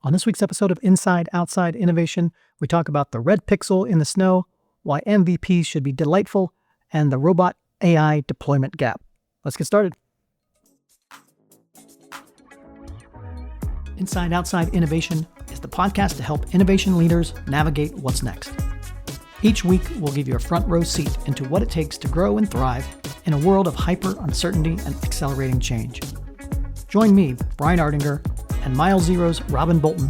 On this week's episode of Inside Outside Innovation, we talk about the red pixel in the snow, why MVPs should be delightful, and the robot AI deployment gap. Let's get started. Inside Outside Innovation is the podcast to help innovation leaders navigate what's next. Each week, we'll give you a front row seat into what it takes to grow and thrive in a world of hyper uncertainty and accelerating change. Join me, Brian Ardinger, and Miles Zero's Robyn Bolton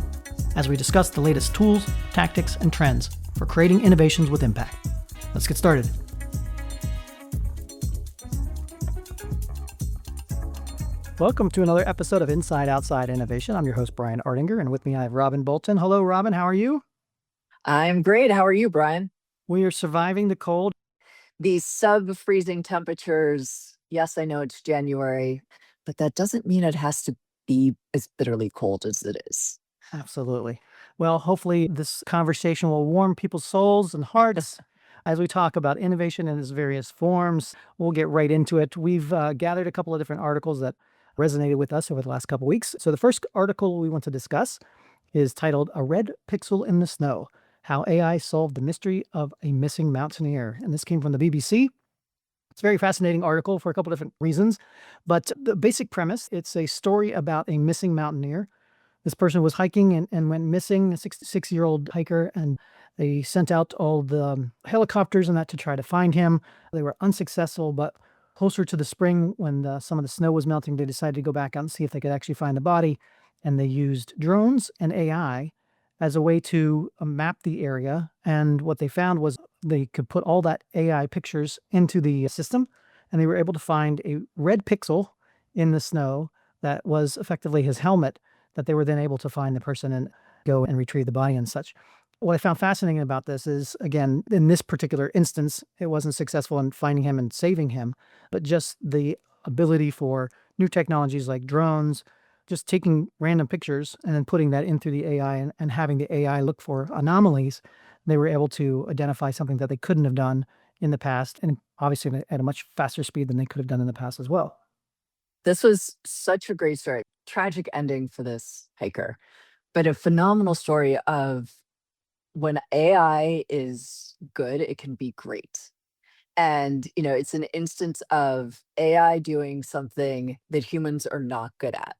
as we discuss the latest tools, tactics, and trends for creating innovations with impact. Let's get started. Welcome to another episode of Inside Outside Innovation. I'm your host, Brian Ardinger, and with me I have Robyn Bolton. Hello, Robyn. How are you? I'm great. How are you, Brian? We are surviving the cold. These sub-freezing temperatures. Yes, I know it's January, but that doesn't mean it has to be as bitterly cold as it is. Absolutely. Well, hopefully this conversation will warm people's souls and hearts as we talk about innovation in its various forms. We'll get right into it. We've gathered a couple of different articles that resonated with us over the last couple of weeks. So the first article we want to discuss is titled "A Red Pixel in the Snow: How AI Solved the Mystery of a Missing Mountaineer." And this came from the BBC. It's a very fascinating article for a couple of different reasons, but the basic premise, it's a story about a missing mountaineer. This person was hiking and went missing, a 66-year-old hiker, and they sent out all the helicopters and that to try to find him. They were unsuccessful, but closer to the spring, when some of the snow was melting, they decided to go back out and see if they could actually find the body, and they used drones and AI as a way to map the area. And what they found was they could put all that AI pictures into the system, and they were able to find a red pixel in the snow that was effectively his helmet, that they were then able to find the person and go and retrieve the body and such. What I found fascinating about this is, again, in this particular instance, it wasn't successful in finding him and saving him, but just the ability for new technologies like drones, just taking random pictures and then putting that in through the AI and having the AI look for anomalies. They were able to identify something that they couldn't have done in the past, and obviously at a much faster speed than they could have done in the past as well. This was such a great story. Tragic ending for this hiker, but a phenomenal story of when AI is good, it can be great. And, it's an instance of AI doing something that humans are not good at.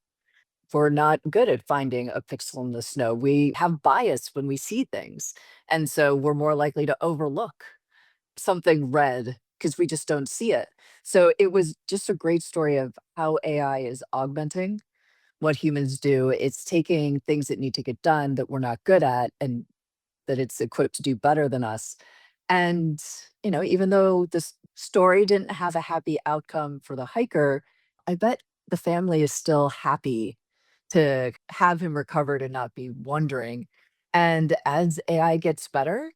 We're not good at finding a pixel in the snow. We have bias when we see things. And so we're more likely to overlook something red because we just don't see it. So it was just a great story of how AI is augmenting what humans do. It's taking things that need to get done that we're not good at and that it's equipped to do better than us. And, even though this story didn't have a happy outcome for the hiker, I bet the family is still happy to have him recovered and not be wondering. And as AI gets better,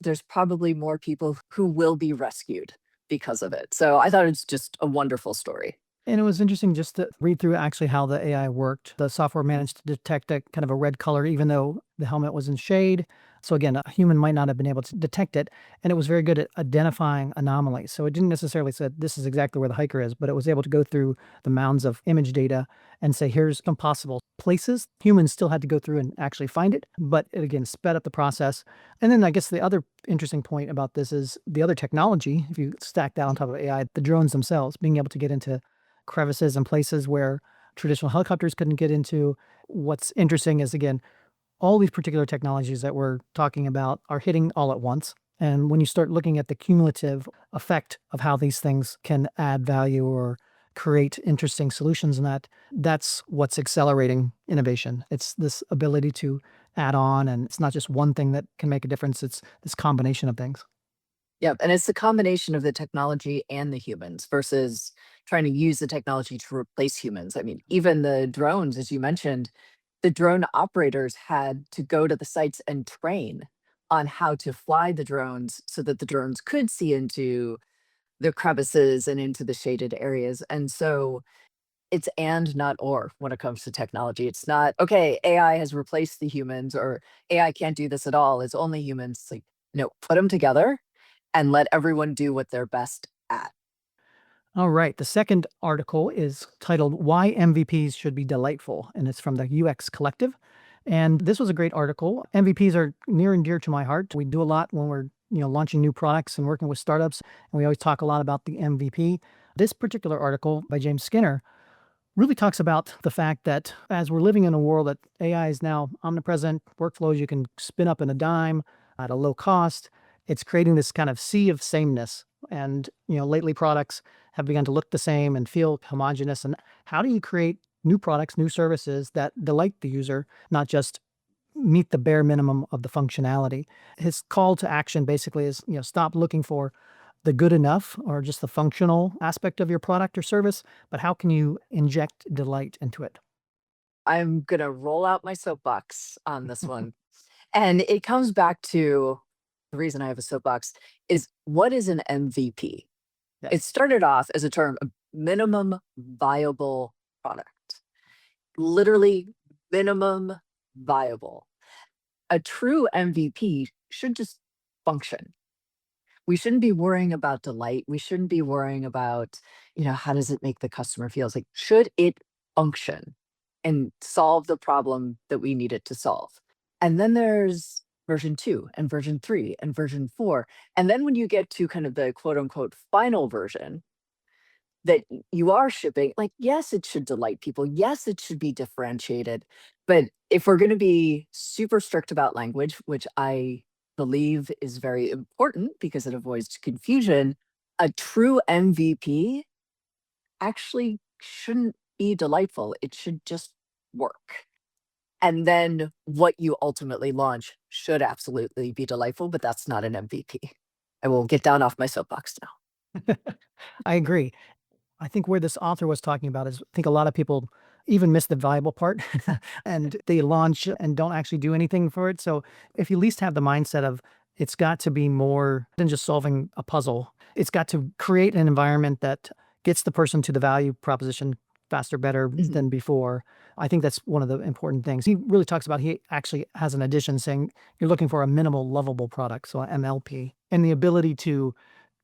there's probably more people who will be rescued because of it. So I thought it's just a wonderful story. And it was interesting just to read through actually how the AI worked. The software managed to detect a kind of a red color, even though the helmet was in shade. So again, a human might not have been able to detect it. And it was very good at identifying anomalies. So it didn't necessarily say this is exactly where the hiker is, but it was able to go through the mounds of image data and say, here's some possible places. Humans still had to go through and actually find it, but it again sped up the process. And then I guess the other interesting point about this is the other technology. If you stack that on top of AI, the drones themselves, being able to get into crevices and places where traditional helicopters couldn't get into. What's interesting is, again, all these particular technologies that we're talking about are hitting all at once. And when you start looking at the cumulative effect of how these things can add value or create interesting solutions, and that's what's accelerating innovation. It's this ability to add on, and it's not just one thing that can make a difference. It's this combination of things. Yep. And it's the combination of the technology and the humans versus trying to use the technology to replace humans. I mean, even the drones, as you mentioned, the drone operators had to go to the sites and train on how to fly the drones so that the drones could see into the crevices and into the shaded areas. And so it's and not or when it comes to technology. It's not, okay, AI has replaced the humans or AI can't do this at all. It's only humans. It's like, no, put them together and let everyone do what they're best at. All right. The second article is titled "Why MVPs Should Be Delightful," and it's from the UX Collective. And this was a great article. MVPs are near and dear to my heart. We do a lot when we're launching new products and working with startups, and we always talk a lot about the MVP. This particular article by James Skinner really talks about the fact that as we're living in a world that AI is now omnipresent, workflows you can spin up in a dime at a low cost, it's creating this kind of sea of sameness. And lately products have begun to look the same and feel homogenous. And how do you create new products, new services that delight the user, not just meet the bare minimum of the functionality? His call to action basically is, stop looking for the good enough or just the functional aspect of your product or service, but how can you inject delight into it? I'm gonna roll out my soapbox on this one. And it comes back to the reason I have a soapbox is what is an MVP? It Yes. started off as a term, a minimum viable product, literally minimum viable. A true MVP should just function. We shouldn't be worrying about delight. We shouldn't be worrying about, how does it make the customer feel? It's like, should it function and solve the problem that we need it to solve? And then there's version two and version three and version four. And then when you get to kind of the quote unquote final version, that you are shipping, like, yes, it should delight people. Yes, it should be differentiated. But if we're going to be super strict about language, which I believe is very important because it avoids confusion, a true MVP actually shouldn't be delightful. It should just work. And then what you ultimately launch should absolutely be delightful, but that's not an MVP. I will get down off my soapbox now. I agree. I think where this author was talking about is I think a lot of people even miss the valuable part and they launch and don't actually do anything for it. So if you at least have the mindset of it's got to be more than just solving a puzzle, it's got to create an environment that gets the person to the value proposition faster, better Mhm. than before. I think that's one of the important things. He really talks about, he actually has an addition saying you're looking for a minimal lovable product, so MLP, and the ability to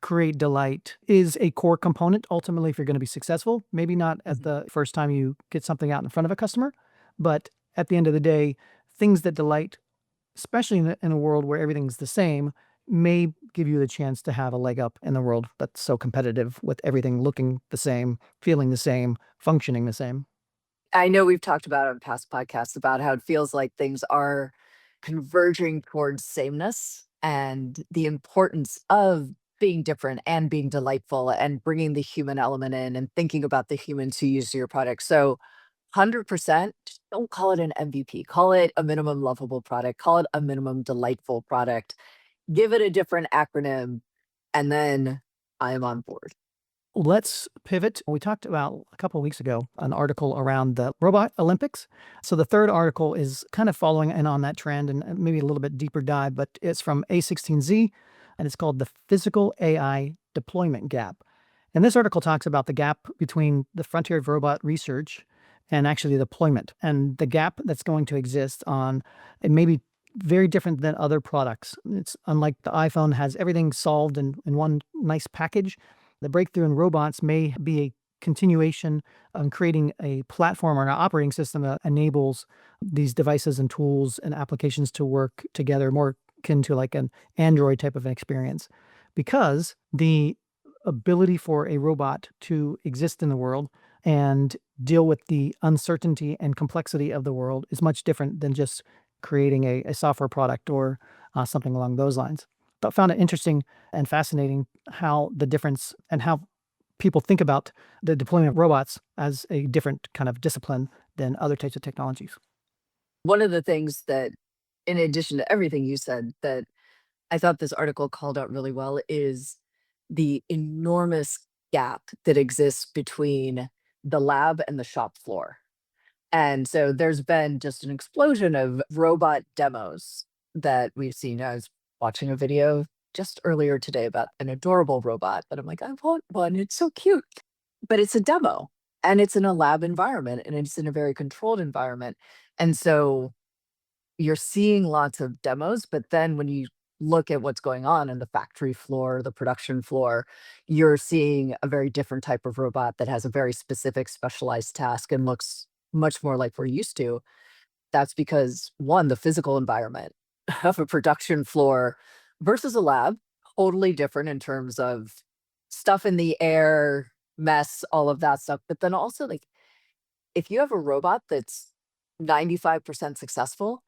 create delight is a core component ultimately if you're going to be successful. Maybe not at Mhm. the first time you get something out in front of a customer, but at the end of the day, things that delight, especially in a world where everything's the same, may give you the chance to have a leg up in the world that's so competitive with everything looking the same, feeling the same, functioning the same. I know we've talked about on past podcasts about how it feels like things are converging towards sameness and the importance of being different and being delightful and bringing the human element in and thinking about the humans who use your product. So, 100%, just don't call it an MVP. Call it a minimum lovable product. Call it a minimum delightful product. Give it a different acronym, and then I am on board. Let's pivot. We talked about a couple of weeks ago an article around the robot Olympics. So the third article is kind of following in on that trend and maybe a little bit deeper dive, but it's from A16Z and it's called The Physical AI Deployment Gap. And this article talks about the gap between the frontier of robot research and actually deployment and the gap that's going to exist on it may be very different than other products. It's unlike the iPhone has everything solved in one nice package. The breakthrough in robots may be a continuation on creating a platform or an operating system that enables these devices and tools and applications to work together more akin to like an Android type of an experience. Because the ability for a robot to exist in the world and deal with the uncertainty and complexity of the world is much different than just creating a software product or something along those lines. But found it interesting and fascinating how the difference and how people think about the deployment of robots as a different kind of discipline than other types of technologies. One of the things that, in addition to everything you said, that I thought this article called out really well is the enormous gap that exists between the lab and the shop floor. And so there's been just an explosion of robot demos that we've seen. I was watching a video just earlier today about an adorable robot that I'm like, I want one. It's so cute. But it's a demo and it's in a lab environment and it's in a very controlled environment. And so you're seeing lots of demos, but then when you look at what's going on in the factory floor, the production floor, you're seeing a very different type of robot that has a very specific specialized task and looks much more like we're used to. That's because, one, the physical environment of a production floor versus a lab, totally different in terms of stuff in the air, mess, all of that stuff. But then also, like, if you have a robot that's 95% successful,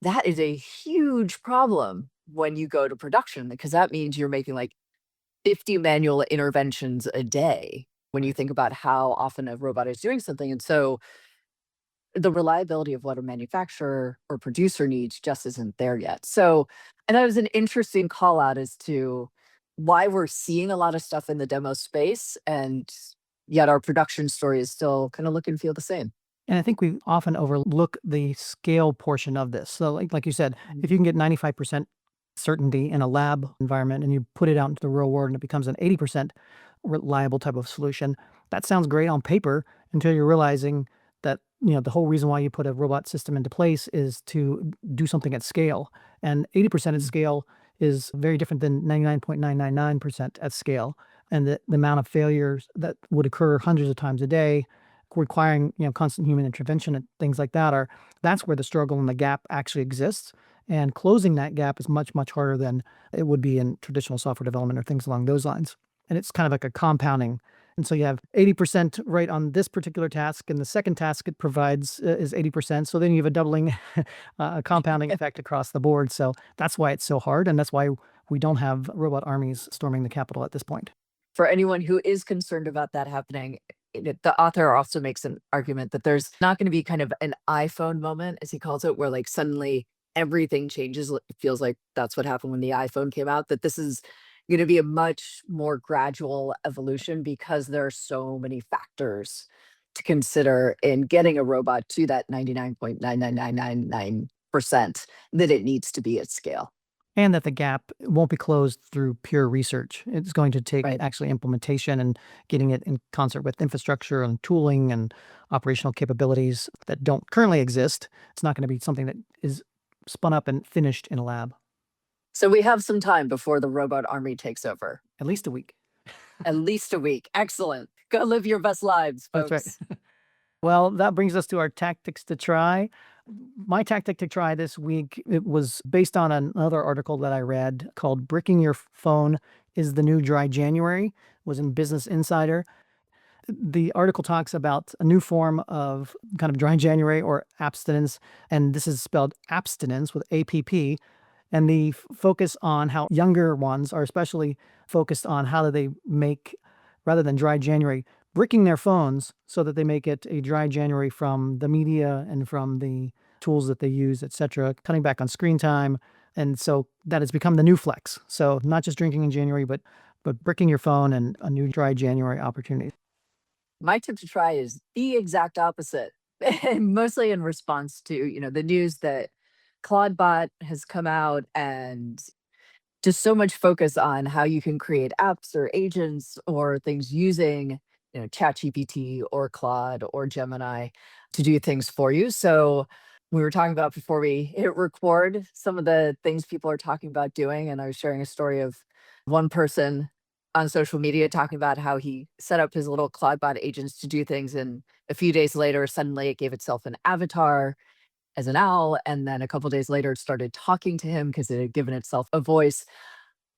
that is a huge problem when you go to production, because that means you're making like 50 manual interventions a day when you think about how often a robot is doing something. And so the reliability of what a manufacturer or producer needs just isn't there yet. So, and that was an interesting call out as to why we're seeing a lot of stuff in the demo space, and yet our production story is still kind of look and feel the same. And I think we often overlook the scale portion of this. So like you said, if you can get 95% certainty in a lab environment and you put it out into the real world and it becomes an 80% reliable type of solution, that sounds great on paper until you're realizing that, the whole reason why you put a robot system into place is to do something at scale. And 80% at scale is very different than 99.999% at scale. And the amount of failures that would occur hundreds of times a day requiring, constant human intervention and things like that's where the struggle and the gap actually exists. And closing that gap is much, much harder than it would be in traditional software development or things along those lines. And it's kind of like a compounding. And so you have 80% right on this particular task, and the second task it provides is 80%. So then you have a doubling, a compounding effect across the board. So that's why it's so hard. And that's why we don't have robot armies storming the Capitol at this point. For anyone who is concerned about that happening, the author also makes an argument that there's not going to be kind of an iPhone moment, as he calls it, where like suddenly everything changes. It feels like that's what happened when the iPhone came out, that this is going to be a much more gradual evolution because there are so many factors to consider in getting a robot to that 99.99999% that it needs to be at scale. And that the gap won't be closed through pure research. It's going to take Right. actually implementation and getting it in concert with infrastructure and tooling and operational capabilities that don't currently exist. It's not going to be something that is spun up and finished in a lab. So we have some time before the robot army takes over. At least a week. At least a week. Excellent. Go live your best lives, folks. That's right. Well, that brings us to our tactics to try. My tactic to try this week, it was based on another article that I read called "Bricking Your Phone is the New Dry January." It was in Business Insider. The article talks about a new form of kind of dry January or abstinence, and this is spelled abstinence with APP. And the focus on how younger ones are especially focused on how do they make, rather than dry January, bricking their phones so that they make it a dry January from the media and from the tools that they use, etc., cutting back on screen time. And so that has become the new flex. So not just drinking in January, but bricking your phone and a new dry January opportunity. My tip to try is the exact opposite, and mostly in response to, the news that Claude has come out, and just so much focus on how you can create apps or agents or things using, ChatGPT or Claude or Gemini to do things for you. So we were talking about before we hit record some of the things people are talking about doing, and I was sharing a story of one person on social media talking about how he set up his little Claude agents to do things, and a few days later, suddenly it gave itself an avatar as an owl, and then a couple days later, it started talking to him because it had given itself a voice.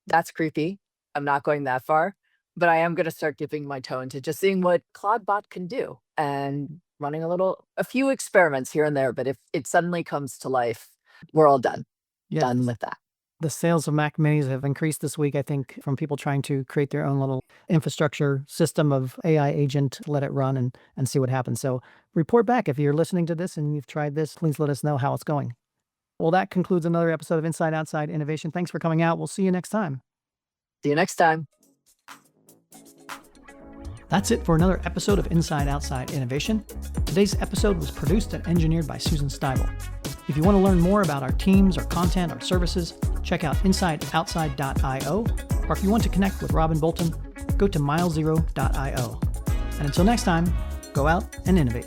That's creepy. I'm not going that far, but I am going to start dipping my toe into just seeing what Claudebot can do and running a few experiments here and there. But if it suddenly comes to life, we're all done. Yes. Done with that. The sales of Mac Minis have increased this week, I think, from people trying to create their own little infrastructure system of AI agent, let it run and see what happens. So report back if you're listening to this and you've tried this. Please let us know how it's going. Well, that concludes another episode of Inside Outside Innovation. Thanks for coming out. We'll see you next time. See you next time. That's it for another episode of Inside Outside Innovation. Today's episode was produced and engineered by Susan Steibel. If you want to learn more about our teams, our content, our services, check out insideoutside.io, or if you want to connect with Robyn Bolton, go to milezero.io. And until next time, go out and innovate.